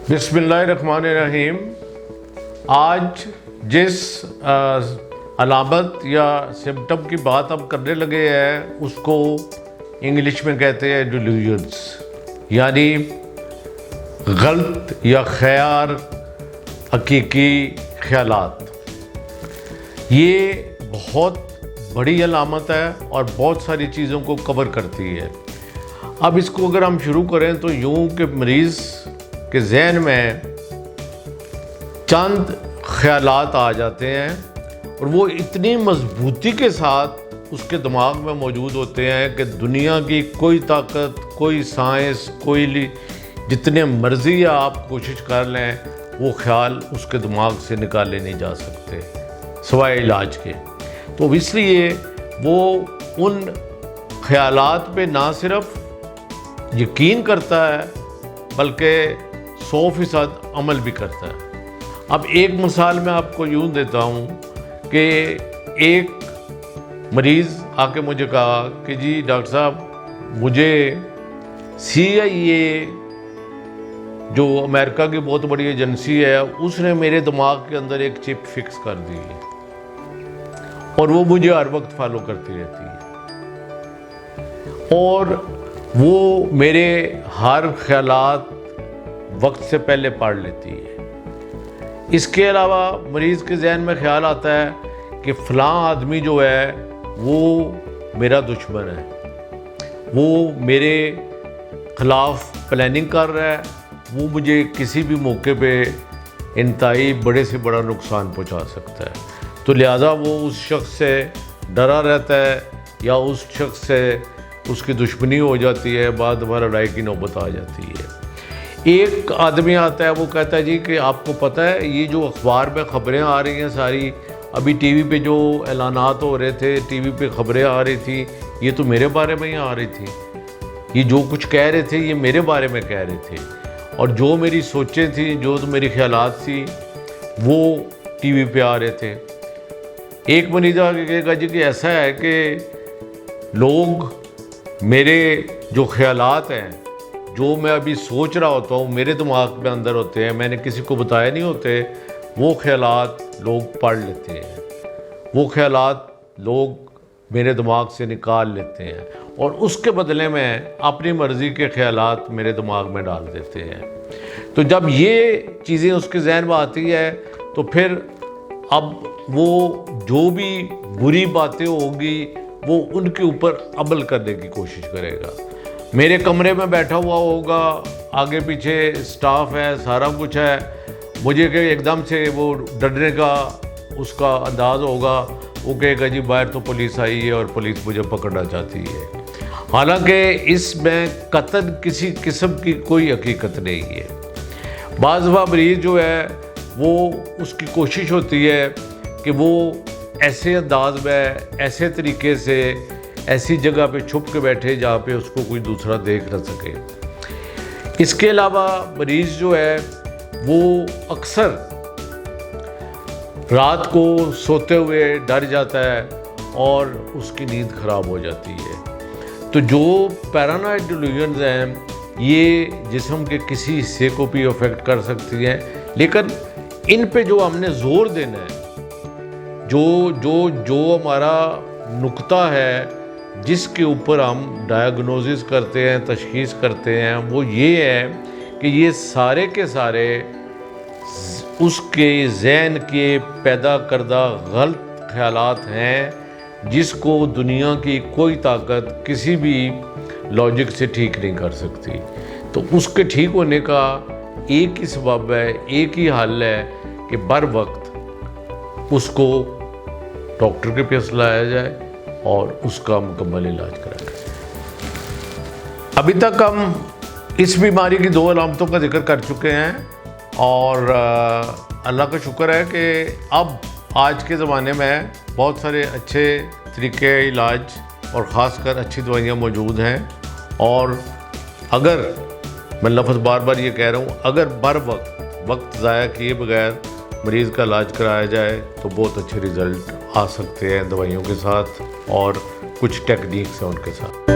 बिस्मिल्लाहिर्रहमानिर्रहीम। आज जिस अलामत या सिम्टम की बात हम करने लगे हैं उसको इंग्लिश में कहते हैं डिल्यूजन्स, यानी गलत या ख़ैर हकीकी ख्यालात। ये बहुत बड़ी अलामत है और बहुत सारी चीज़ों को कवर करती है। अब इसको अगर हम शुरू करें तो यूँ कि मरीज़ के जहन में चंद ख्यालात आ जाते हैं और वो इतनी मजबूती के साथ उसके दिमाग में मौजूद होते हैं कि दुनिया की कोई ताकत, कोई साइंस, कोई जितने मर्ज़ी आप कोशिश कर लें वो ख्याल उसके दिमाग से निकाले नहीं जा सकते सिवाय इलाज के। तो इसलिए वो उन ख्यालात पे ना सिर्फ यकीन करता है बल्कि 100% अमल भी करता है। अब एक मिसाल मैं आपको यूँ देता हूँ कि एक मरीज़ आके मुझे कहा कि जी डॉक्टर साहब, मुझे CIA जो अमेरिका की बहुत बड़ी एजेंसी है उसने मेरे दिमाग के अंदर एक चिप फिक्स कर दी है और वो मुझे हर वक्त फॉलो करती रहती है और वो मेरे हर ख्यालात वक्त से पहले पढ़ लेती है। इसके अलावा मरीज़ के जहन में ख्याल आता है कि फ़लाँ आदमी जो है वो मेरा दुश्मन है, वो मेरे ख़िलाफ़ प्लानिंग कर रहा है, वो मुझे किसी भी मौके पे इंतहाई बड़े से बड़ा नुकसान पहुंचा सकता है। तो लिहाजा वो उस शख्स से डरा रहता है या उस शख्स से उसकी दुश्मनी हो जाती है, बाद हमारा लड़ाई की नौबत आ जाती है। एक आदमी आता है, वो कहता है जी कि आपको पता है ये जो अखबार में ख़बरें आ रही हैं सारी, अभी टीवी पे जो ऐलानात हो रहे थे, टीवी पे ख़बरें आ रही थी, ये तो मेरे बारे में ही आ रही थी, ये जो कुछ कह रहे थे ये मेरे बारे में कह रहे थे और जो मेरी सोचें थी, जो तो मेरी ख्यालात थी वो टीवी पे आ रहे थे। एक मरीज़ आगे कहेगा जी कि ऐसा है कि लोग मेरे जो ख्यालात हैं, जो मैं अभी सोच रहा होता हूँ मेरे दिमाग में अंदर होते हैं, मैंने किसी को बताया नहीं होते, वो ख्यालात लोग पढ़ लेते हैं, वो ख्यालात लोग मेरे दिमाग से निकाल लेते हैं और उसके बदले में अपनी मर्ज़ी के ख्यालात मेरे दिमाग में डाल देते हैं। तो जब ये चीज़ें उसके जहन में आती है तो फिर अब वो जो भी बुरी बातें होगी वो उनके ऊपर अमल करने की कोशिश करेगा। मेरे कमरे में बैठा हुआ होगा, आगे पीछे स्टाफ है, सारा कुछ है, मुझे कि एकदम से वो डरने का उसका अंदाज़ होगा, वो कहेगा जी बाहर तो पुलिस आई है और पुलिस मुझे पकड़ना चाहती है। हालांकि इसमें कतई किसी किस्म की कोई हकीकत नहीं है। बाज़ दफ़ा मरीज़ जो है वो उसकी कोशिश होती है कि वो ऐसे अंदाज में, ऐसे तरीके से, ऐसी जगह पे छुप के बैठे जहाँ पे उसको कोई दूसरा देख ना सके। इसके अलावा मरीज़ जो है वो अक्सर रात को सोते हुए डर जाता है और उसकी नींद ख़राब हो जाती है। तो जो पैरानॉइड डिल्यूजन्स हैं ये जिस्म के किसी हिस्से को भी अफेक्ट कर सकती हैं, लेकिन इन पे जो हमने ज़ोर देना है, जो हमारा नुक्ता है जिसके ऊपर हम डायग्नोसिस करते हैं, तशख़ीस करते हैं, वो ये है कि ये सारे के सारे उसके ज़हन के पैदा करदा गलत ख़यालात हैं जिसको दुनिया की कोई ताकत किसी भी लॉजिक से ठीक नहीं कर सकती। तो उसके ठीक होने का एक ही सबब है, एक ही हल है कि बर वक्त उसको डॉक्टर के पास लाया जाए और उसका मुकम्मल इलाज कराया जाए। अभी तक हम इस बीमारी की 2 अलामतों का जिक्र कर चुके हैं और अल्लाह का शुक्र है कि अब आज के ज़माने में बहुत सारे अच्छे तरीके इलाज और ख़ासकर अच्छी दवाइयाँ मौजूद हैं। और अगर मैं लफ्ज़ बार बार ये कह रहा हूँ, अगर बर वक्त ज़ाया किए बगैर मरीज़ का इलाज कराया जाए तो बहुत अच्छे रिज़ल्ट आ सकते हैं दवाइयों के साथ और कुछ टेक्निक्स हैं उनके साथ।